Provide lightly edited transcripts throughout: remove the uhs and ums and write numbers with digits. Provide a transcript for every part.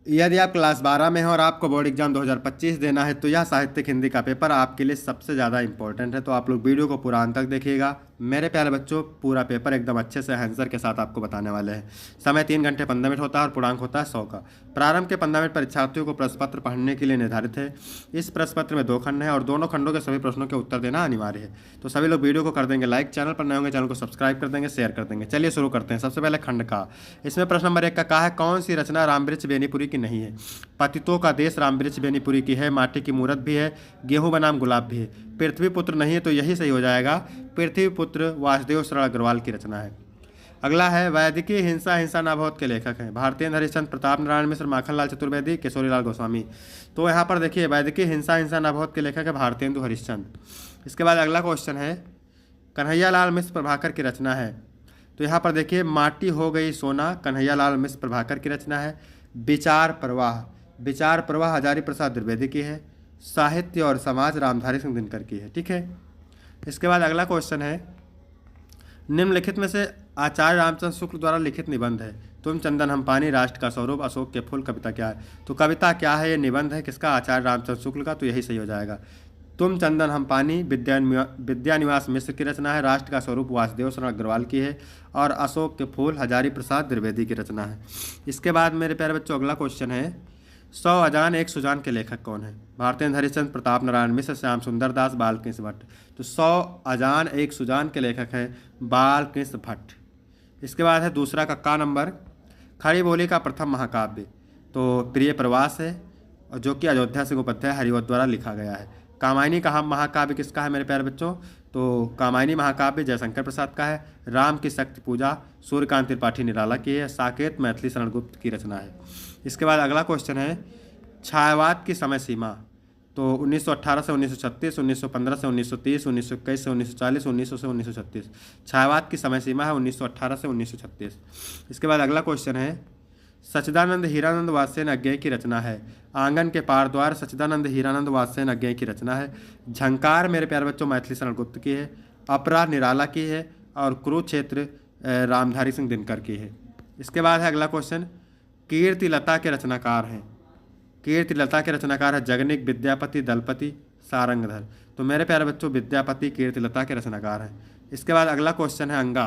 यदि आप क्लास 12 में हैं और आपको बोर्ड एग्जाम 2025 देना है तो यह साहित्यिक हिंदी का पेपर आपके लिए सबसे ज़्यादा इंपॉर्टेंट है। तो आप लोग वीडियो को पूरा अंत तक देखिएगा। मेरे प्यारे बच्चों, पूरा पेपर एकदम अच्छे से आंसर के साथ आपको बताने वाले हैं। समय 3 घंटे 15 मिनट होता है और पूर्णांक होता है 100 का। प्रारंभ के 15 मिनट परीक्षार्थियों को प्रश्न पत्र पढ़ने के लिए निर्धारित है। इस प्रश्न पत्र में 2 खंड हैं और दोनों खंडों के सभी प्रश्नों के उत्तर देना अनिवार्य है। तो सभी लोग वीडियो को कर देंगे लाइक, चैनल पर नए होंगे चैनल को सब्सक्राइब कर देंगे, शेयर कर देंगे। चलिए शुरू करते हैं। सबसे पहले खंड का, इसमें प्रश्न नंबर 1 का कहा है कौन सी रचना रामवृक्ष बेनीपुरी की नहीं है। पतितों का देश रामवृक्ष बेनीपुरी की है, माटी की मूरत भी है, गेहूं बनाम गुलाब भी है। पृथ्वी पुत्र नहीं है तो यही सही हो जाएगा। पृथ्वी पुत्र वासुदेव शरण अग्रवाल की रचना है। अगला है वैदिकी हिंसा हिंसा नाभौत के लेखक हैं भारतेंद्र हरिश्चंद्र, प्रताप नारायण मिश्र, माखनलाल चतुर्वेदी, केशोरीलाल गोस्वामी। तो यहाँ पर देखिए वैदिकी हिंसा हिंसा नाभौत के लेखक है भारतेंदु हरिश्चंद्र। इसके बाद अगला क्वेश्चन है कन्हैयालाल मिश्र प्रभाकर की रचना है। तो यहाँ पर देखिए माटी हो गई सोना कन्हैयालाल मिश्र प्रभाकर की रचना है। विचार प्रवाह, विचार प्रवाह हजारी प्रसाद द्विवेदी की है। साहित्य और समाज रामधारी सिंह दिनकर की है। ठीक है। इसके बाद अगला क्वेश्चन है निम्नलिखित में से आचार्य रामचंद्र शुक्ल द्वारा लिखित निबंध है। तुम चंदन हम पानी, राष्ट्र का स्वरूप, अशोक के फूल, कविता क्या है। तो कविता क्या है, ये निबंध है किसका, आचार्य रामचंद्र शुक्ल का। तो यही सही हो जाएगा। तुम चंदन हम पानी विद्यानिवास मिश्र की रचना है। राष्ट्र का स्वरूप वासुदेव शरण अग्रवाल की है। और अशोक के फूल हजारी प्रसाद द्विवेदी की रचना है। इसके बाद मेरे प्यारे बच्चों अगला क्वेश्चन है 100 अजान एक सुजान के लेखक कौन है। भारतेंद्र हरिश्चंद्र, प्रताप नारायण मिश्र, श्याम सुंदर दास, बालकृष्ण भट्ट। तो 100 अजान एक सुजान के लेखक हैं बालकृष्ण भट्ट। इसके बाद है दूसरा का नंबर खड़ी बोली का प्रथम महाकाव्य। तो प्रिय प्रवास है और जो कि अयोध्या सिंह उपाध्याय हरिवंश द्वारा लिखा गया है। कामायनी का हम महाकाव्य किसका है मेरे प्यारे बच्चों। तो कामायनी महाकाव्य जयशंकर प्रसाद का है। राम की शक्ति पूजा सूर्यकांत त्रिपाठी निराला की है। साकेत मैथिली शरण गुप्त की रचना है। इसके बाद अगला क्वेश्चन है छायावाद की समय सीमा। तो 1918 से 1936, 1915 से 1930, 1921 से 1940, 1900 से 1936। छायावाद की समय सीमा है 1918 से 1936। इसके बाद अगला क्वेश्चन है सच्चिदानंद हीरानंद वात्स्ययन अज्ञेय की रचना है। आंगन के पार द्वार सच्चिदानंद हीरानंद वात्स्ययन अज्ञेय की रचना है। झंकार मेरे प्यारे बच्चों मैथिली शरण गुप्त की है। अपरा निराला की है। और कुरुक्षेत्र रामधारी सिंह दिनकर की है। इसके बाद है अगला क्वेश्चन कीर्तिलता के रचनाकार हैं। कीर्तिलता के रचनाकार है जगनिक, विद्यापति, दलपति, सारंगधर। तो मेरे प्यारे बच्चों विद्यापति कीर्तिलता के रचनाकार हैं। इसके बाद अगला क्वेश्चन है अंगा।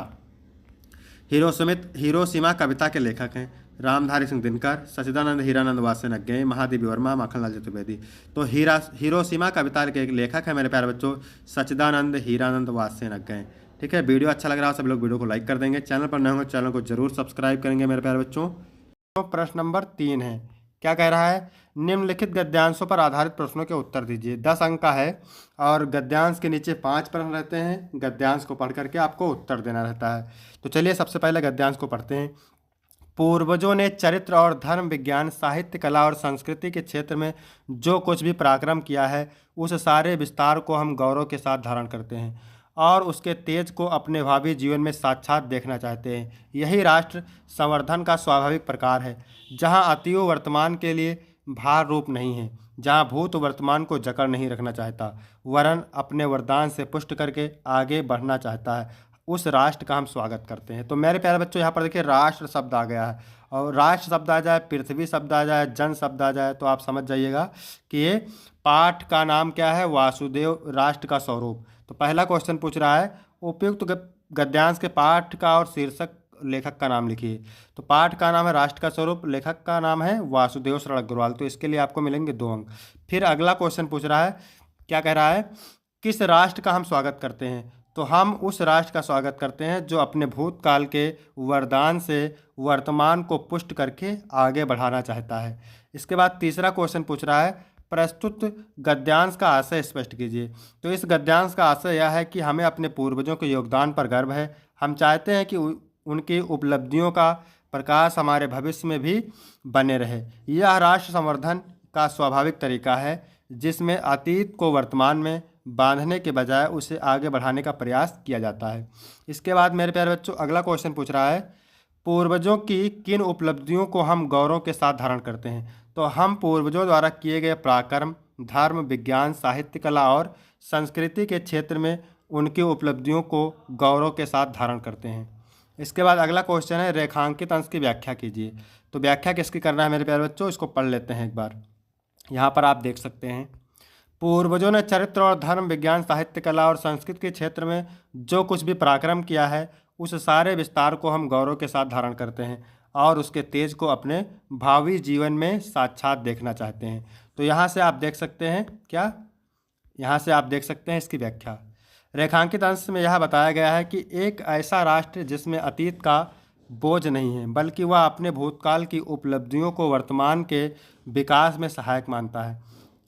हिरोशिमा कविता के लेखक हैं रामधारी सिंह दिनकर, सच्चिदानंद हीरानंद वात्स्ययन अज्ञेय, महादेवी वर्मा, माखनलाल चतुर्वेदी। तो हिरोशिमा कविता के लेखक है मेरे प्यारे बच्चों सच्चिदानंद हीरानंद वात्स्ययन अज्ञेय। ठीक है। वीडियो अच्छा लग रहा हो सब लोग वीडियो को लाइक कर देंगे। चैनल पर नए होंगे चैनल को जरूर सब्सक्राइब करेंगे मेरे प्यारे बच्चों। तो प्रश्न नंबर 3 है, क्या कह रहा है निम्नलिखित गद्यांशों पर आधारित प्रश्नों के उत्तर दीजिए। 10 अंक का है और गद्यांश के नीचे 5 प्रश्न रहते हैं। गद्यांश को पढ़ करके आपको उत्तर देना रहता है। तो चलिए सबसे पहले गद्यांश को पढ़ते हैं। पूर्वजों ने चरित्र और धर्म, विज्ञान, साहित्य, कला और संस्कृति के क्षेत्र में जो कुछ भी पराक्रम किया है उस सारे विस्तार को हम गौरव के साथ धारण करते हैं और उसके तेज को अपने भावी जीवन में साक्षात देखना चाहते हैं। यही राष्ट्र संवर्धन का स्वाभाविक प्रकार है, जहां अतीव वर्तमान के लिए भार रूप नहीं है, जहां भूत वर्तमान को जकड़ नहीं रखना चाहता, वरन अपने वरदान से पुष्ट करके आगे बढ़ना चाहता है, उस राष्ट्र का हम स्वागत करते हैं। तो मेरे प्यारे बच्चों यहाँ पर देखिए राष्ट्र शब्द आ गया है और राष्ट्र शब्द आ जाए, पृथ्वी शब्द आ जाए, जन शब्द आ जाए तो आप समझ जाइएगा कि ये पाठ का नाम क्या है, वासुदेव राष्ट्र का स्वरूप। तो पहला क्वेश्चन पूछ रहा है उपयुक्त गद्यांश के पाठ का और शीर्षक लेखक का नाम लिखिए। तो पाठ का नाम है राष्ट्र का स्वरूप, लेखक का नाम है वासुदेव शरण अग्रवाल। तो इसके लिए आपको मिलेंगे 2 अंक। फिर अगला क्वेश्चन पूछ रहा है, क्या कह रहा है किस राष्ट्र का हम स्वागत करते हैं। तो हम उस राष्ट्र का स्वागत करते हैं जो अपने भूतकाल के वरदान से वर्तमान को पुष्ट करके आगे बढ़ाना चाहता है। इसके बाद तीसरा क्वेश्चन पूछ रहा है प्रस्तुत गद्यांश का आशय स्पष्ट कीजिए। तो इस गद्यांश का आशय यह है कि हमें अपने पूर्वजों के योगदान पर गर्व है। हम चाहते हैं कि उनकी उपलब्धियों का प्रकाश हमारे भविष्य में भी बने रहे। यह राष्ट्र संवर्धन का स्वाभाविक तरीका है जिसमें अतीत को वर्तमान में बांधने के बजाय उसे आगे बढ़ाने का प्रयास किया जाता है। इसके बाद मेरे प्यारे बच्चों अगला क्वेश्चन पूछ रहा है पूर्वजों की किन उपलब्धियों को हम गौरव के साथ धारण करते हैं। तो हम पूर्वजों द्वारा किए गए पराक्रम, धर्म, विज्ञान, साहित्य, कला और संस्कृति के क्षेत्र में उनकी उपलब्धियों को गौरव के साथ धारण करते हैं। इसके बाद अगला क्वेश्चन है रेखांकित अंश की व्याख्या कीजिए। तो व्याख्या किसकी करना है मेरे प्यारे बच्चों, इसको पढ़ लेते हैं एक बार। यहाँ पर आप देख सकते हैं, पूर्वजों ने चरित्र और धर्म, विज्ञान, साहित्य, कला और संस्कृत के क्षेत्र में जो कुछ भी पराक्रम किया है, उस सारे विस्तार को हम गौरव के साथ धारण करते हैं और उसके तेज को अपने भावी जीवन में साक्षात देखना चाहते हैं। तो यहाँ से आप देख सकते हैं क्या, यहाँ से आप देख सकते हैं इसकी व्याख्या। रेखांकित अंश में यह बताया गया है कि एक ऐसा राष्ट्र जिसमें अतीत का बोझ नहीं है, बल्कि वह अपने भूतकाल की उपलब्धियों को वर्तमान के विकास में सहायक मानता है,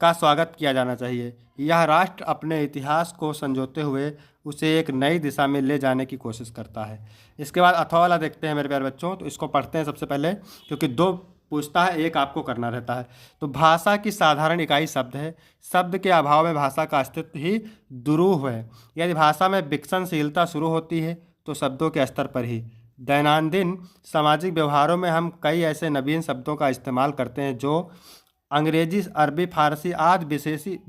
का स्वागत किया जाना चाहिए। यह राष्ट्र अपने इतिहास को संजोते हुए उसे एक नई दिशा में ले जाने की कोशिश करता है। इसके बाद अथवा वाला देखते हैं मेरे प्यारे बच्चों, तो इसको पढ़ते हैं सबसे पहले, क्योंकि दो पूछता है, एक आपको करना रहता है। तो भाषा की साधारण इकाई शब्द है। शब्द के अभाव में भाषा का अस्तित्व ही दुरूह है। यदि भाषा में विकसनशीलता शुरू होती है तो शब्दों के स्तर पर ही। दैनंदिन सामाजिक व्यवहारों में हम कई ऐसे नवीन शब्दों का इस्तेमाल करते हैं जो अंग्रेजी, अरबी, फारसी आदि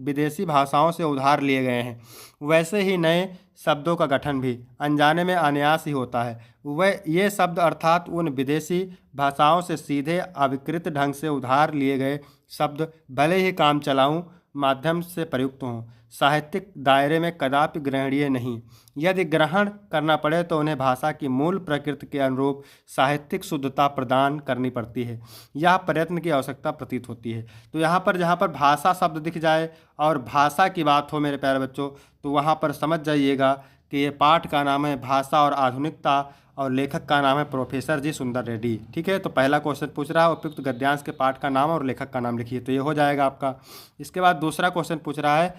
विदेशी भाषाओं से उधार लिए गए हैं। वैसे ही नए शब्दों का गठन भी अनजाने में अनायास ही होता है। वह ये शब्द अर्थात उन विदेशी भाषाओं से सीधे अविकृत ढंग से उधार लिए गए शब्द भले ही काम चलाऊं माध्यम से प्रयुक्त हों, साहित्यिक दायरे में कदापि ग्रहणीय नहीं। यदि ग्रहण करना पड़े तो उन्हें भाषा की मूल प्रकृति के अनुरूप साहित्यिक शुद्धता प्रदान करनी पड़ती है। यह प्रयत्न की आवश्यकता प्रतीत होती है। तो यहाँ पर जहाँ पर भाषा शब्द दिख जाए और भाषा की बात हो मेरे प्यारे बच्चों, तो वहाँ पर समझ जाइएगा कि ये पाठ का नाम है भाषा और आधुनिकता और लेखक का नाम है प्रोफेसर जी सुंदर रेड्डी। ठीक है, तो पहला क्वेश्चन पूछ रहा है उपयुक्त गद्यांश के पाठ का नाम और लेखक का नाम लिखिए, तो ये हो जाएगा आपका। इसके बाद दूसरा क्वेश्चन पूछ रहा है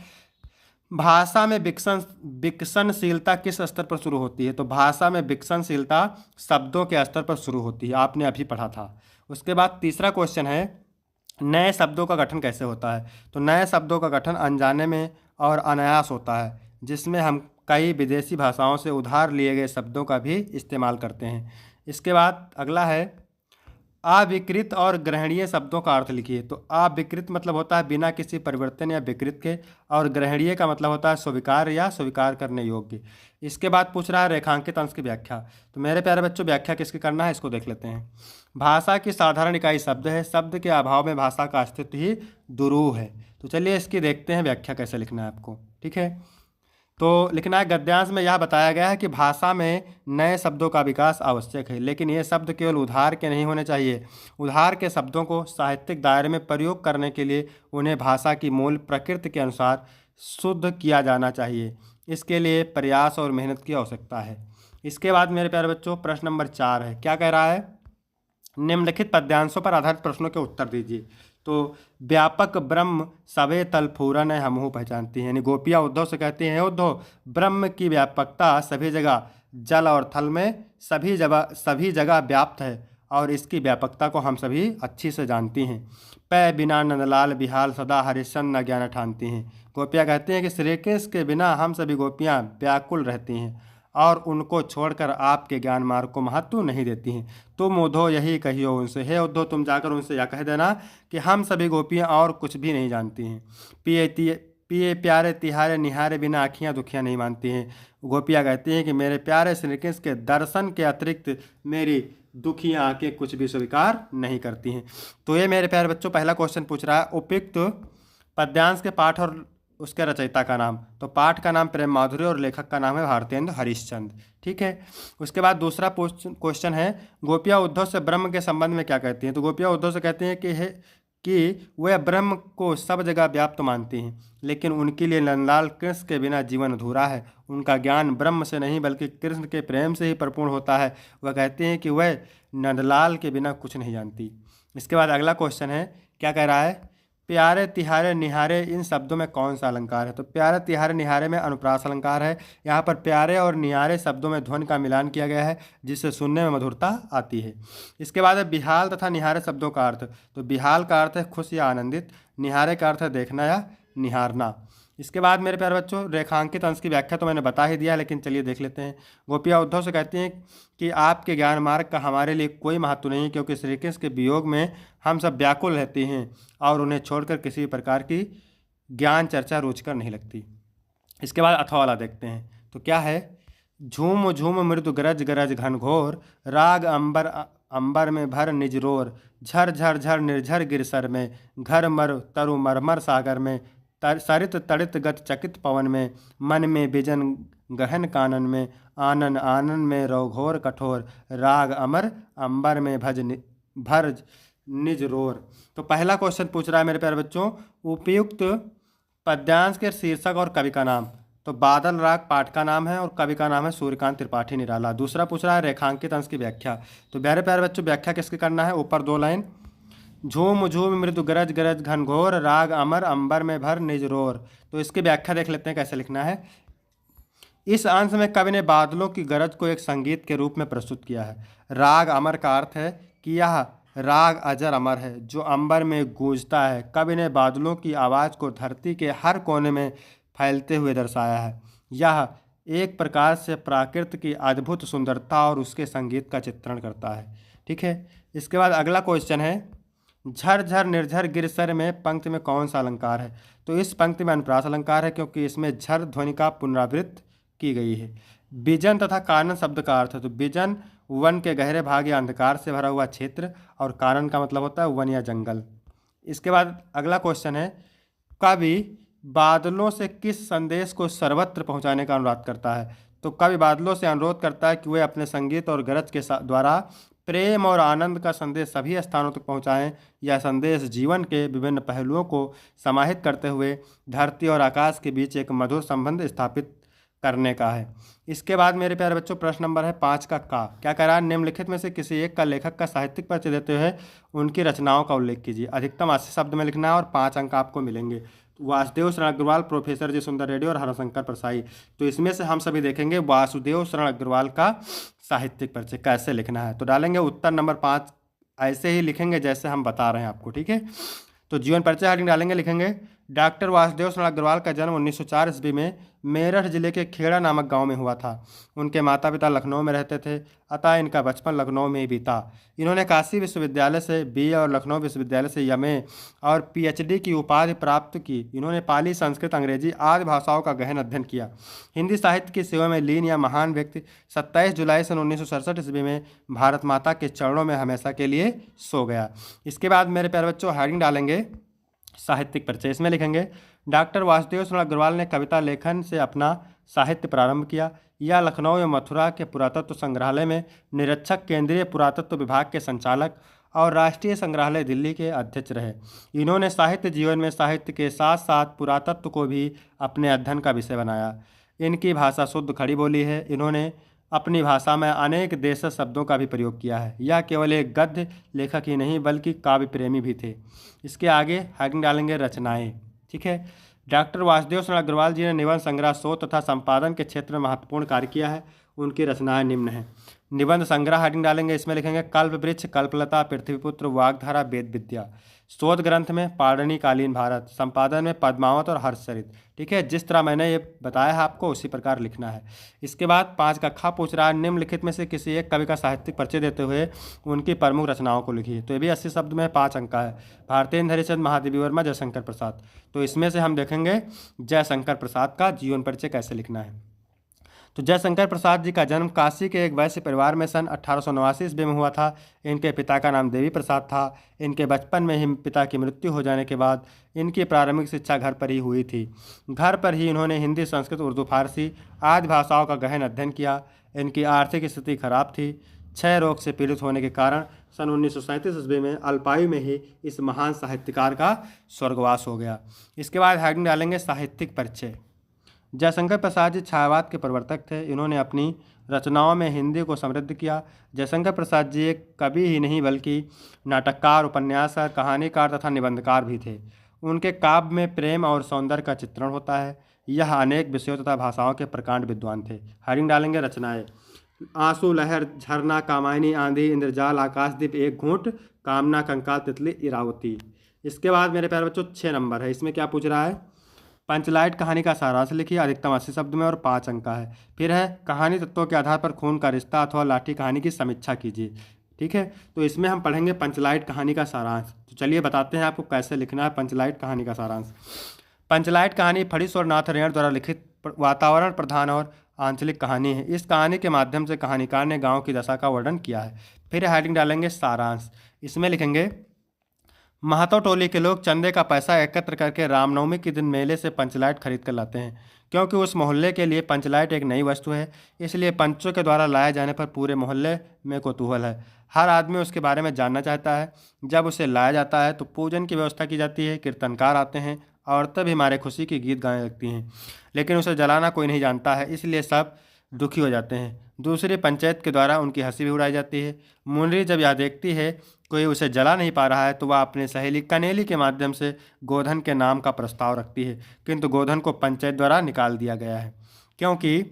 भाषा में विकसनशीलता किस स्तर पर शुरू होती है। तो भाषा में विकसनशीलता शब्दों के स्तर पर शुरू होती है, आपने अभी पढ़ा था। उसके बाद तीसरा क्वेश्चन है नए शब्दों का गठन कैसे होता है। तो नए शब्दों का गठन अनजाने में और अनायास होता है, जिसमें हम कई विदेशी भाषाओं से उधार लिए गए शब्दों का भी इस्तेमाल करते हैं। इसके बाद अगला है अविकृत और ग्रहणीय शब्दों का अर्थ लिखिए। तो अविकृत मतलब होता है बिना किसी परिवर्तन या विकृत के, और ग्रहणीय का मतलब होता है स्वीकार या स्वीकार करने योग्य। इसके बाद पूछ रहा है रेखांकित अंश की व्याख्या। तो मेरे प्यारे बच्चों व्याख्या किसकी करना है, इसको देख लेते हैं। भाषा की साधारण इकाई शब्द है। शब्द के अभाव में भाषा का अस्तित्व ही दुरूह है। तो चलिए इसकी देखते हैं व्याख्या कैसे लिखना है आपको। ठीक है, तो लिखना है गद्यांश में यह बताया गया है कि भाषा में नए शब्दों का विकास आवश्यक है, लेकिन ये शब्द केवल उधार के नहीं होने चाहिए। उधार के शब्दों को साहित्यिक दायरे में प्रयोग करने के लिए उन्हें भाषा की मूल प्रकृति के अनुसार शुद्ध किया जाना चाहिए। इसके लिए प्रयास और मेहनत की आवश्यकता है। इसके बाद मेरे प्यारे बच्चों प्रश्न नंबर 4 है, क्या कह रहा है, निम्नलिखित पद्यांशों पर आधारित प्रश्नों के उत्तर दीजिए। तो व्यापक ब्रह्म सबे तल फूरन है हमहु पहचानती हैं, यानी गोपियाँ उद्धव से कहती हैं उद्धव ब्रह्म की व्यापकता सभी जगह जल और थल में सभी जगह व्याप्त है और इसकी व्यापकता को हम सभी अच्छी से जानती हैं। पै बिना नंदलाल बिहाल सदा हरिश्चंद्र न ज्ञान ठानती हैं। गोपियाँ कहती हैं कि श्री कृष्ण के बिना हम सभी गोपियाँ व्याकुल रहती हैं और उनको छोड़कर आपके ज्ञान मार्ग को महत्व नहीं देती हैं। तुम उद्धव यही कहियो उनसे, हे उद्धव तुम जाकर उनसे यह कह देना कि हम सभी गोपियाँ और कुछ भी नहीं जानती हैं। पिए प्यारे तिहारे निहारे बिना आँखियाँ दुखियाँ नहीं मानती हैं। गोपियाँ कहती हैं कि मेरे प्यारे श्री कृष्ण के दर्शन के अतिरिक्त मेरी दुखियाँ आँखें कुछ भी स्वीकार नहीं करती हैं। तो ये मेरे प्यारे बच्चों पहला क्वेश्चन पूछ रहा है उपयुक्त पद्यांश के पाठ और उसके रचयिता का नाम। तो पाठ का नाम प्रेम माधुरी और लेखक का नाम है भारतेंद्र हरिश्चंद्र। ठीक है, उसके बाद दूसरा क्वेश्चन है गोपियाँ उद्धव से ब्रह्म के संबंध में क्या कहती हैं। तो गोपियाँ उद्धव से कहती हैं कि वह ब्रह्म को सब जगह व्याप्त मानती हैं, लेकिन उनके लिए नंदलाल कृष्ण के बिना जीवन अधूरा है। उनका ज्ञान ब्रह्म से नहीं बल्कि कृष्ण के प्रेम से ही परिपूर्ण होता है। वह कहते हैं कि वह नंदलाल के बिना कुछ नहीं जानती। इसके बाद अगला क्वेश्चन है, क्या कह रहा है, प्यारे तिहारे निहारे इन शब्दों में कौन सा अलंकार है। तो प्यारे तिहारे निहारे में अनुप्रास अलंकार है। यहाँ पर प्यारे और निहारे शब्दों में ध्वनि का मिलान किया गया है, जिससे सुनने में मधुरता आती है। इसके बाद है बिहाल तथा निहारे शब्दों का अर्थ। तो बिहाल का अर्थ है खुश या आनंदित, निहारे का अर्थ है देखना या निहारना। इसके बाद मेरे प्यारे बच्चों रेखांकित अंश की व्याख्या तो मैंने बता ही दिया, लेकिन चलिए देख लेते हैं। गोपियाँ उद्धव से कहती हैं कि आपके ज्ञान मार्ग का हमारे लिए कोई महत्व नहीं, क्योंकि श्री कृष्ण के वियोग में हम सब व्याकुल रहती हैं और उन्हें छोड़कर किसी प्रकार की ज्ञान चर्चा रुचिकर नहीं लगती। इसके बाद अथवा वाला देखते हैं, तो क्या है, झूम झूम मृदु गरज गरज घनघोर राग अंबर अंबर में भर निजरोर, झर झर झर निर्झर गिरसर में, घर मर तरु मरमर सागर में, सरित तड़ित गत चकित पवन में, मन में बिजन गहन कानन में, आनन आनन में रौघोर कठोर, राग अमर अंबर में भर निज रोर। तो पहला क्वेश्चन पूछ रहा है मेरे प्यारे बच्चों, उपयुक्त पद्यांश के शीर्षक और कवि का नाम। तो बादल राग पाठ का नाम है और कवि का नाम है सूर्यकांत त्रिपाठी निराला। दूसरा पूछ रहा है रेखांकित अंश की व्याख्या। तो मेरे प्यारे बच्चों व्याख्या किसकी करना है, ऊपर 2 लाइन, झूम झूम मृदु गरज गरज घनघोर, राग अमर अंबर में भर निज रोर। तो इसकी व्याख्या देख लेते हैं कैसे लिखना है। इस अंश में कवि ने बादलों की गरज को एक संगीत के रूप में प्रस्तुत किया है। राग अमर का अर्थ है कि यह राग अजर अमर है जो अंबर में गूंजता है। कवि ने बादलों की आवाज़ को धरती के हर कोने में फैलते हुए दर्शाया है। यह एक प्रकार से प्राकृत की अद्भुत सुंदरता और उसके संगीत का चित्रण करता है। ठीक है, इसके बाद अगला क्वेश्चन है, झर झर निर्झर गिरसर में पंक्ति में कौन सा अलंकार है। तो इस पंक्ति में अनुप्रास अलंकार है क्योंकि इसमें झर ध्वनि का पुनरावृत्त की गई है। बिजन तथा कानन शब्द का अर्थ है, तो बिजन वन के गहरे भाग या अंधकार से भरा हुआ क्षेत्र, और कानन का मतलब होता है वन या जंगल। इसके बाद अगला क्वेश्चन है, कवि बादलों से किस संदेश को सर्वत्र पहुंचाने का अनुरोध करता है। तो कवि बादलों से अनुरोध करता है कि वे अपने संगीत और गरज के द्वारा प्रेम और आनंद का संदेश सभी स्थानों तक पहुंचाएं। यह संदेश जीवन के विभिन्न पहलुओं को समाहित करते हुए धरती और आकाश के बीच एक मधुर संबंध स्थापित करने का है। इसके बाद मेरे प्यारे बच्चों प्रश्न नंबर है 5 का क्या कह रहा है, निम्नलिखित में से किसी एक का लेखक का साहित्यिक परिचय देते हुए उनकी रचनाओं का उल्लेख कीजिए। अधिकतम 80 शब्द में लिखना है और 5 अंक आपको मिलेंगे। वासुदेव शरण अग्रवाल, प्रोफेसर जी सुंदर रेड्डी और हरशंकर परसाई। तो इसमें से हम सभी देखेंगे वासुदेव शरण अग्रवाल का साहित्यिक परिचय कैसे लिखना है। तो डालेंगे उत्तर नंबर 5 ऐसे ही लिखेंगे जैसे हम बता रहे हैं आपको। ठीक है, तो जीवन परिचय हेडिंग डालेंगे, लिखेंगे डॉक्टर वासुदेव शरण अग्रवाल का जन्म 1904 ईस्वी में मेरठ जिले के खेड़ा नामक गांव में हुआ था। उनके माता पिता लखनऊ में रहते थे, अतः इनका बचपन लखनऊ में ही बीता। इन्होंने काशी विश्वविद्यालय से बीए और लखनऊ विश्वविद्यालय से एमए और पीएचडी की उपाधि प्राप्त की। इन्होंने पाली, संस्कृत, अंग्रेजी आदि भाषाओं का गहन अध्ययन किया। हिंदी साहित्य की सेवा में लीन यह महान व्यक्ति 27 जुलाई सन 1967 ईस्वी में भारत माता के चरणों में हमेशा के लिए सो गया। इसके बाद मेरे प्यारे बच्चों हेडिंग डालेंगे साहित्यिक परिचय। इसमें लिखेंगे डॉक्टर वासुदेव शरण अग्रवाल ने कविता लेखन से अपना साहित्य प्रारंभ किया। यह लखनऊ एवं मथुरा के पुरातत्व संग्रहालय में निरीक्षक, केंद्रीय पुरातत्व विभाग के संचालक और राष्ट्रीय संग्रहालय दिल्ली के अध्यक्ष रहे। इन्होंने साहित्य जीवन में साहित्य के साथ साथ पुरातत्व को भी अपने अध्ययन का विषय बनाया। इनकी भाषा शुद्ध खड़ी बोली है। इन्होंने अपनी भाषा में अनेक देशज शब्दों का भी प्रयोग किया है। यह केवल एक गद्य लेखक ही नहीं बल्कि काव्य प्रेमी भी थे। इसके आगे हेडिंग डालेंगे रचनाएं। ठीक है, डॉक्टर वासुदेव शरण अग्रवाल जी ने निबंध संग्रह, शोध तथा संपादन के क्षेत्र में महत्वपूर्ण कार्य किया है। उनकी रचनाएं निम्न हैं। निबंध संग्रह हेडिंग डालेंगे, इसमें लिखेंगे कल्प वृक्ष, कल्पलता, पृथ्वीपुत्र, वाग्धारा, वेद विद्या। शोध ग्रंथ में पाणिनि कालीन भारत, संपादन में पद्मावत और हर्षचरित। ठीक है, जिस तरह मैंने ये बताया है आपको उसी प्रकार लिखना है। इसके बाद 5 का ख पूछ रहा है, निम्नलिखित में से किसी एक कवि का साहित्यिक परिचय देते हुए उनकी प्रमुख रचनाओं को लिखिए। तो ये भी 80 शब्द में 5 अंक का है। भारतेंद्र हरिश्चंद्र, महादेवी वर्मा, जयशंकर प्रसाद। तो इसमें से हम देखेंगे जयशंकर प्रसाद का जीवन परिचय कैसे लिखना है। तो जयशंकर प्रसाद जी का जन्म काशी के एक वैश्य परिवार में सन 1889 ईस्वी में हुआ था। इनके पिता का नाम देवी प्रसाद था। इनके बचपन में ही पिता की मृत्यु हो जाने के बाद इनकी प्रारंभिक शिक्षा घर पर ही हुई थी। घर पर ही इन्होंने हिंदी, संस्कृत, उर्दू, फारसी आदि भाषाओं का गहन अध्ययन किया। इनकी आर्थिक स्थिति खराब थी। क्षय रोग से पीड़ित होने के कारण सन 1937 ईस्वी में अल्पायु में ही इस महान साहित्यकार का स्वर्गवास हो गया। इसके बाद हेडिंग डालेंगे साहित्यिक परिचय। जयशंकर प्रसाद जी छायावाद के प्रवर्तक थे। इन्होंने अपनी रचनाओं में हिंदी को समृद्ध किया। जयशंकर प्रसाद जी एक कवि ही नहीं बल्कि नाटककार, उपन्यासकार, कहानीकार तथा निबंधकार भी थे। उनके काव्य में प्रेम और सौंदर्य का चित्रण होता है। यह अनेक विषयों तथा भाषाओं के प्रकांड विद्वान थे। हेडिंग डालेंगे रचनाएं। आंसू, लहर, झरना, कामायनी, आंधी, इंद्रजाल, आकाशदीप, एक घूंट, कामना, कंकाल, तितली, इरावती। इसके बाद मेरे प्यारे बच्चों 6 नंबर है। इसमें क्या पूछ रहा है, पंचलाइट कहानी का सारांश लिखिए। अधिकतम 80 शब्द में और 5 अंक का है। फिर है कहानी तत्वों के आधार पर खून का रिश्ता अथवा लाठी कहानी की समीक्षा कीजिए। ठीक है, तो इसमें हम पढ़ेंगे पंचलाइट कहानी का सारांश। तो चलिए बताते हैं आपको कैसे लिखना है पंचलाइट कहानी का सारांश। पंचलाइट कहानी फणीश्वर नाथ रेण द्वारा लिखित वातावरण प्रधान और आंचलिक कहानी है। इस कहानी के माध्यम से कहानीकार ने गांव की दशा का वर्णन किया है। फिर हेडिंग डालेंगे सारांश। इसमें लिखेंगे महातो टोली के लोग चंदे का पैसा एकत्र करके रामनवमी के दिन मेले से पंचलाइट खरीद कर लाते हैं। क्योंकि उस मोहल्ले के लिए पंचलाइट एक नई वस्तु है, इसलिए पंचों के द्वारा लाए जाने पर पूरे मोहल्ले में कौतूहल है। हर आदमी उसके बारे में जानना चाहता है। जब उसे लाया जाता है तो पूजन की व्यवस्था की जाती है, कीर्तनकार आते हैं, औरतें भी हमारे खुशी की गीत गाने लगती हैं। लेकिन उसे जलाना कोई नहीं जानता है, इसलिए सब दुखी हो जाते हैं। दूसरी पंचायत के द्वारा उनकी हंसी भी उड़ाई जाती है। मुनरी जब यह देखती है कोई उसे जला नहीं पा रहा है तो वह अपनी सहेली कनेली के माध्यम से गोधन के नाम का प्रस्ताव रखती है, किंतु गोधन को पंचायत द्वारा निकाल दिया गया है। क्योंकि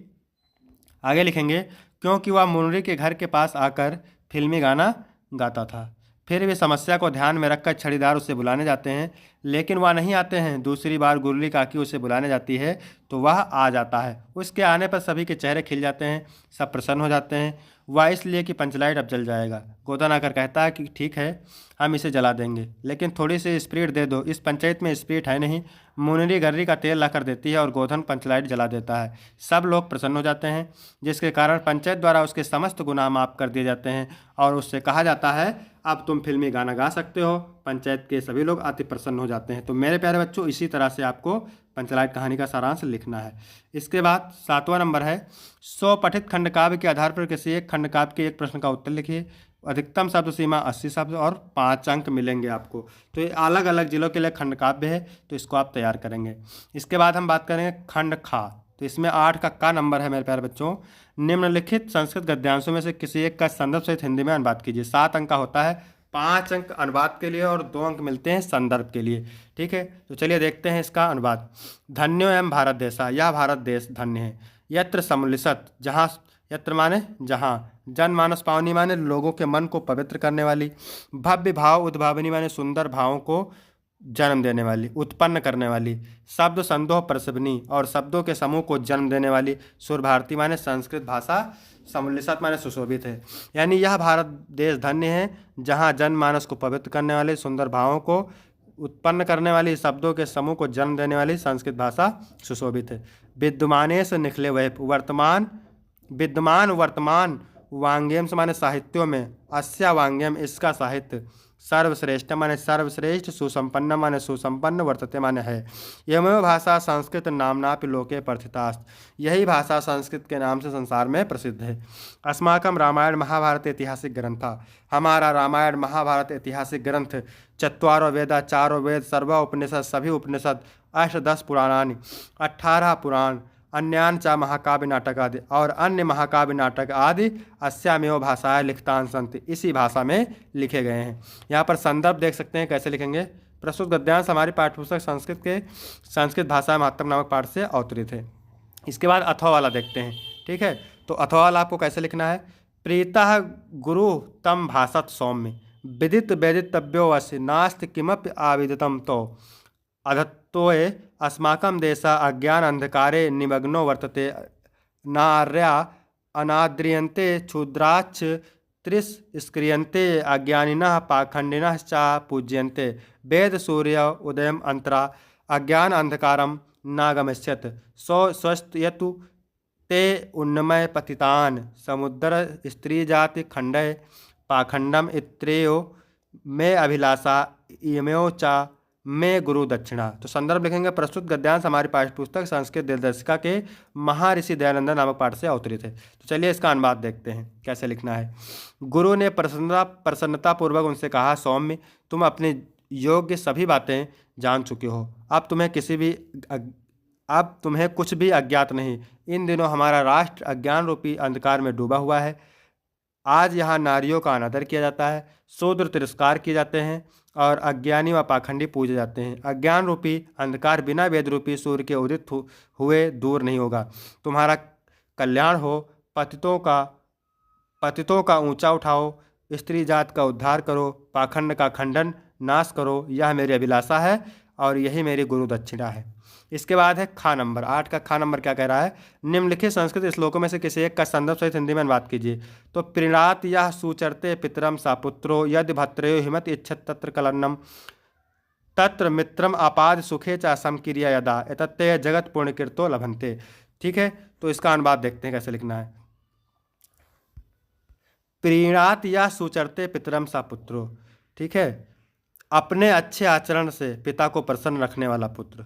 आगे लिखेंगे क्योंकि वह मुनरी के घर के पास आकर फिल्मी गाना गाता था। फिर भी समस्या को ध्यान में रखकर छड़ीदार उसे बुलाने जाते हैं, लेकिन वह नहीं आते हैं। दूसरी बार गुरली काकी उसे बुलाने जाती है तो वह आ जाता है। उसके आने पर सभी के चेहरे खिल जाते हैं, सब प्रसन्न हो जाते हैं। वह इसलिए कि पंचलाइट अब जल जाएगा। गोधन आकर कहता है कि ठीक है, हम इसे जला देंगे, लेकिन थोड़ी सी स्प्रीट दे दो। इस पंचायत में स्प्रीट है नहीं। मुनरी गर्री का तेल लाकर देती है और गोधन पंचलाइट जला देता है। सब लोग प्रसन्न हो जाते हैं, जिसके कारण पंचायत द्वारा उसके समस्त गुनाह माफ कर दिए जाते हैं और उससे कहा जाता है अब तुम फिल्मी गाना गा सकते हो। पंचायत के सभी लोग अति प्रसन्न हो जाते हैं। तो मेरे प्यारे बच्चों, इसी तरह से आपको पंचलाइट कहानी का सारांश लिखना है। इसके बाद 7वां नंबर है 100 पठित खंड काव्य के आधार पर किसी एक खंड काव्य के एक प्रश्न का उत्तर लिखिए। अधिकतम शब्द सीमा 80 शब्द और 5 अंक मिलेंगे आपको। तो ये अलग अलग जिलों के लिए खंड काव्य है, तो इसको आप तैयार करेंगे। इसके बाद हम बात करेंगे खंड खा। तो इसमें 8 का नंबर है मेरे प्यारे बच्चों। निम्नलिखित संस्कृत गद्यांशों में से किसी एक का संदर्भ सहित हिंदी में अनुवाद कीजिए। 7 अंक का होता है, 5 अंक अनुवाद के लिए और 2 अंक मिलते हैं संदर्भ के लिए। ठीक है, तो चलिए देखते हैं इसका अनुवाद। धन्यो एवं भारत देशा, यह भारत देश धन्य है। यत्र समुलिसत, जहाँ, यत्र माने जहाँ, जनमानस पावनी माने लोगों के मन को पवित्र करने वाली, भव्य भाव उद्भावनी माने सुंदर भावों को जन्म देने वाली, उत्पन्न करने वाली, शब्द संदोह प्रसवनी और शब्दों के समूह को जन्म देने वाली, सुर भारती माने संस्कृत भाषा समुल्लिसत माने सुशोभित है। यानी यह भारत देश धन्य है जहाँ जनमानस को पवित्र करने वाले, सुंदर भावों को उत्पन्न करने वाली, शब्दों के समूह को जन्म देने वाली संस्कृत भाषा सुशोभित है। विद्यमानेश निखले वह, विद्यमान वर्तमान वांग्यम से माने साहित्यों में, अस्या वांग्यम इसका साहित्य, सर्वश्रेष्ठ माने सर्वश्रेष्ठ, सुसंपन्न माने सुसंपन्न, वर्तते माने है। यमेव भाषा संस्कृत नामनापि लोके प्रथितास्त, यही भाषा संस्कृत के नाम से संसार में प्रसिद्ध है। अस्माकम रामायण महाभारत ऐतिहासिक ग्रंथा, हमारा रामायण महाभारत ऐतिहासिक ग्रंथ, चत्वारो वेदा, चारों वेद, सर्व उपनिषद, सभी उपनिषद, 8-10 पुराणानि, 18 पुराण, अन्यान चा महाकाव्य नाटक आदि और अन्य महाकाव्य नाटक आदि अस्यामेव भाषाएं लिखतान संति, इसी भाषा में लिखे गए हैं। यहाँ पर संदर्भ देख सकते हैं कैसे लिखेंगे। प्रस्तुत गद्यांश हमारी पाठ्यपुस्तक संस्कृत भाषा महत्तम नामक पाठ से अवतरित है। इसके बाद अथवा वाला देखते हैं। ठीक है, तो अथवा वाला आपको कैसे लिखना है। प्रीतः गुरु तम भाषत सौम्य, विदित वेदितव्यो वश्य, नास्ति किमपि आविदितम तो अधत्तोये अस्माकं देशः अज्ञान अंधकारे निमग्नो वर्तते, नार्या अनाद्रियन्ते क्षुद्राच्छ त्रिस्क्रियन्ते, अज्ञानिनः पाखंडिनः च पूज्यन्ते, वेद सूर्य उदयम् अंतरा अज्ञान अंधकारं नागमिष्यत्, सो स्वस्तयतु ते उन्नमय पतितान, समुद्र स्त्री जाति खंडय पाखंडम इत्रेयो मे अभिलाषा इमेव च में गुरु दक्षिणा। तो संदर्भ लिखेंगे। प्रस्तुत गद्यांश हमारी पाठ्यपुस्तक संस्कृत दिनदर्शिका के महर्षि दयानंद नामक पाठ से अवतरित है। तो चलिए इसका अनुवाद देखते हैं कैसे लिखना है। गुरु ने प्रसन्नतापूर्वक उनसे कहा, सौम्य, तुम अपने योग्य सभी बातें जान चुके हो, अब तुम्हें कुछ भी अज्ञात नहीं। इन दिनों हमारा राष्ट्र अज्ञान रूपी अंधकार में डूबा हुआ है। आज यहाँ नारियों का अनादर किया जाता है, शूद्र तिरस्कार किए जाते हैं और अज्ञानी व पाखंडी पूजे जाते हैं। अज्ञान रूपी अंधकार बिना वेद रूपी सूर्य के उदित हुए दूर नहीं होगा। तुम्हारा कल्याण हो, पतितों का ऊंचा उठाओ, स्त्री जात का उद्धार करो, पाखंड का खंडन नाश करो, यह मेरी अभिलाषा है और यही मेरी गुरु दक्षिणा है। इसके बाद है खा नंबर। 8 का खा नंबर क्या कह रहा है। निम्नलिखित संस्कृत श्लोकों में से किसी एक का संदर्भ सहित हिंदी में अनुवाद कीजिए। तो प्रीणात यह सुचरते पितरम सापुत्रो, यदि भत्रेयो हिमत इच्छत तत्र कलन्नम, तत्र मित्रम आपाद सुखे च समक्रिया यदा, एतत्ते जगत पूर्णकृतो लभन्ते। ठीक है, तो इसका अनुवाद देखते हैं कैसे लिखना है। प्रीणात या सुचरते पितरम सा पुत्रो, ठीक है, अपने अच्छे आचरण से पिता को प्रसन्न रखने वाला पुत्र,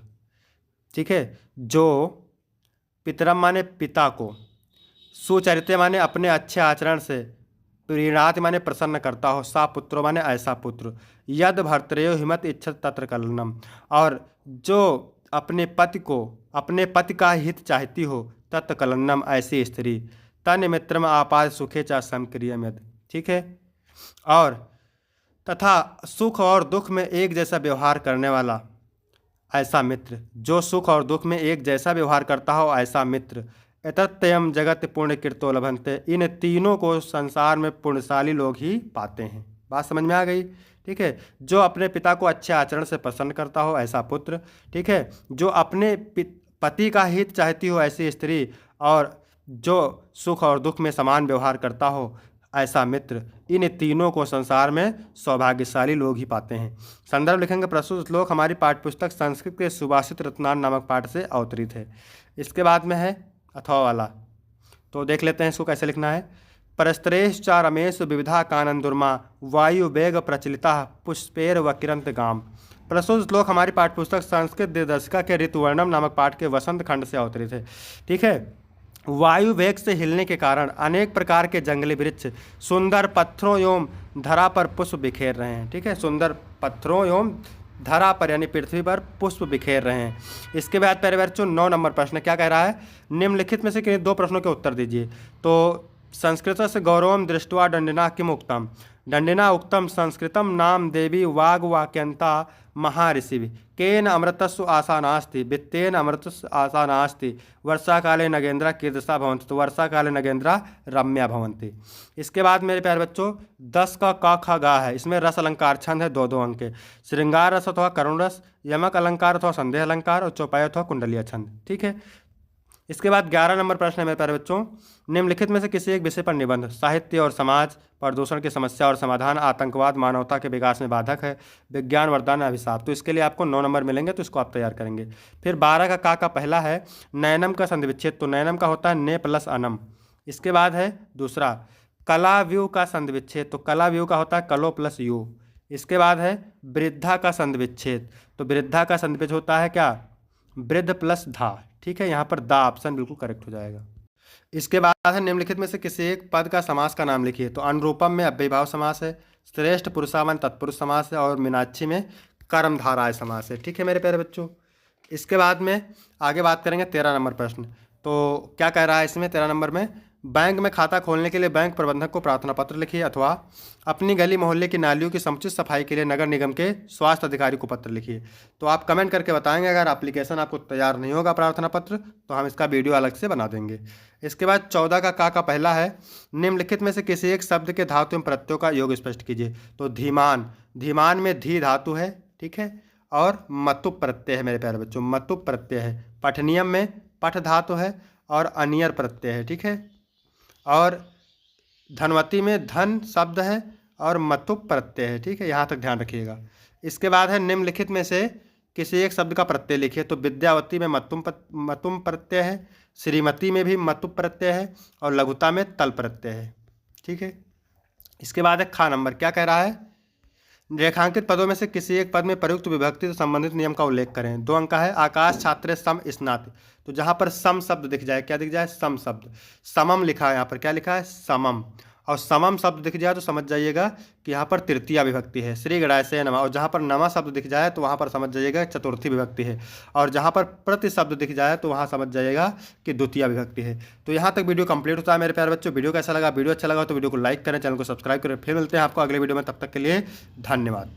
ठीक है। जो पितरम माने पिता को, सुचरित्र माने अपने अच्छे आचरण से, प्रीणात माने प्रसन्न करता हो, सा पुत्रो माने ऐसा पुत्र, यद भर्तृयो हिमत इच्छत तत्र कलनम, और जो अपने पति का हित चाहती हो, तत् कलनम ऐसी स्त्री, तन मित्रम आपाद सुखे चा समक्रियम यद, ठीक है। और तथा सुख और दुख में एक जैसा व्यवहार करने वाला ऐसा मित्र, जो सुख और दुख में एक जैसा व्यवहार करता हो ऐसा मित्र, एतत्यम जगत पुण्य कृतो लभंते, इन तीनों को संसार में पुण्यशाली लोग ही पाते हैं। बात समझ में आ गई, ठीक है। जो अपने पिता को अच्छे आचरण से पसंद करता हो ऐसा पुत्र, ठीक है। जो अपने पति का हित चाहती हो ऐसी स्त्री, और जो सुख और दुख में समान व्यवहार करता हो ऐसा मित्र, इन तीनों को संसार में सौभाग्यशाली लोग ही पाते हैं। संदर्भ लिखेंगे प्रस्तुत श्लोक हमारी पाठ्यपुस्तक संस्कृत के सुभाषित रत्नान नामक पाठ से अवतरित है। इसके बाद में है अथवा वाला, तो देख लेते हैं इसको कैसे लिखना है। परस्त्रेश चा रमेश विविधा कानंदुर्मा वायु वेग प्रचलिता पुष्पेर व किरंत गाम। प्रस्तुत श्लोक हमारी पाठ्यपुस्तक संस्कृत दिनदर्शिका के ऋतुवर्णम नामक पाठ के वसंत खंड से अवतरित है, ठीक है। वायु वेग से हिलने के कारण अनेक प्रकार के जंगली वृक्ष सुंदर पत्थरों एवं धरा पर पुष्प बिखेर रहे हैं, ठीक है। सुंदर पत्थरों एवं धरा पर यानी पृथ्वी पर पुष्प बिखेर रहे हैं। इसके बाद प्यारे बच्चों 9 नंबर प्रश्न क्या कह रहा है, निम्नलिखित में से किन्हीं 2 प्रश्नों के उत्तर दीजिए। तो संस्कृत से गौरवम दृष्ट्वा दंडिना किम उक्तम, दंडिना उक्तम संस्कृतम नाम देवी वाग्वाक्यंता महाऋषि, केन अमृतस्सु आशा नास्ति वित्तेन अमृतस्सु आशा नास्ति, वर्षा काले नगेंद्रा कीदृशा भवन्ति, तो वर्षा काले नगेंद्रा रम्या भवन्ति। इसके बाद मेरे प्यारे बच्चों 10 का क ख गा है, इसमें रस अलंकार छंद है 2-2 अंक के, श्रृंगार रस अथवा करुण रस, यमक अलंकार अथवा संदेह अलंकार, और चौपाई अथवा कुंडलीय छंद, ठीक है। इसके बाद 11 नंबर प्रश्न है मेरे प्यारे बच्चों, निम्नलिखित में से किसी एक विषय पर निबंध, साहित्य और समाज, प्रदूषण की समस्या और समाधान, आतंकवाद मानवता के विकास में बाधक है, विज्ञान वरदान अभिशाप। तो इसके लिए आपको 9 नंबर मिलेंगे, तो इसको आप तैयार करेंगे। फिर 12 का पहला है नयनम का संधिविच्छेद, तो नयनम का होता है ने प्लस अनम। इसके बाद है दूसरा कला व्यू का संधिविच्छेद, तो कला व्यू का होता है कलो प्लस यू। इसके बाद है वृद्धा का संधिविच्छेद, तो वृद्धा का संधिविच्छेद होता है क्या, वृद्ध प्लस धा, ठीक है। यहाँ पर दा ऑप्शन बिल्कुल करेक्ट हो जाएगा। इसके बाद है निम्नलिखित में से किसी एक पद का समास का नाम लिखिए, तो अनुरूपम में अव्ययीभाव समास है, श्रेष्ठ पुरुषावन तत्पुरुष समास है, और मीनाक्षी में कर्मधाराय समास है, ठीक है मेरे प्यारे बच्चों। इसके बाद में आगे बात करेंगे 13 नंबर प्रश्न, तो क्या कह रहा है इसमें 13 नंबर में, बैंक में खाता खोलने के लिए बैंक प्रबंधक को प्रार्थना पत्र लिखिए, अथवा अपनी गली मोहल्ले की नालियों की समुचित सफाई के लिए नगर निगम के स्वास्थ्य अधिकारी को पत्र लिखिए। तो आप कमेंट करके बताएंगे, अगर एप्लीकेशन आपको तैयार नहीं होगा प्रार्थना पत्र तो हम इसका वीडियो अलग से बना देंगे। इसके बाद 14 का पहला है निम्नलिखित में से किसी एक शब्द के धातु एवं प्रत्ययों का योग स्पष्ट कीजिए, तो धीमान, धीमान में धी धातु है, ठीक है, और मतुप प्रत्यय है मेरे प्यारे बच्चों, मतुप प्रत्यय है। पठनियम में पठ धातु है और अनियर प्रत्यय है, ठीक है। और धनवती में धन शब्द है और मतुप प्रत्यय है, ठीक है, यहाँ तक ध्यान रखिएगा। इसके बाद है निम्नलिखित में से किसी एक शब्द का प्रत्यय लिखिए, तो विद्यावती में मतुम प्रत्यय है, श्रीमती में भी मतुप प्रत्यय है, और लघुता में तल प्रत्यय है, ठीक है। इसके बाद है खा नंबर, क्या कह रहा है, रेखांकित पदों में से किसी एक पद में प्रयुक्त विभक्ति से संबंधित नियम का उल्लेख करें। 2 अंक का है आकाश छात्रे सम स्नात, तो जहाँ पर सम शब्द दिख जाए, क्या दिख जाए, सम शब्द, समम लिखा है, यहाँ पर क्या लिखा है, समम, और समम शब्द दिख जाए तो समझ जाइएगा कि यहाँ पर तृतीया विभक्ति है, श्री गणायसे नमः, और जहाँ पर नमा शब्द दिख जाए तो वहाँ पर समझ जाइएगा चतुर्थी विभक्ति है, और जहाँ पर प्रति शब्द दिख जाए तो वहाँ समझ जाइएगा कि द्वितीय विभक्ति है। तो यहाँ तक वीडियो कंप्लीट होता है मेरे प्यारे बच्चों। वीडियो कैसा लगा, वीडियो अच्छा लगा तो वीडियो को लाइक करें, चैनल को सब्सक्राइब करें। फिर मिलते हैं आपको अगले वीडियो में, तब तक के लिए धन्यवाद।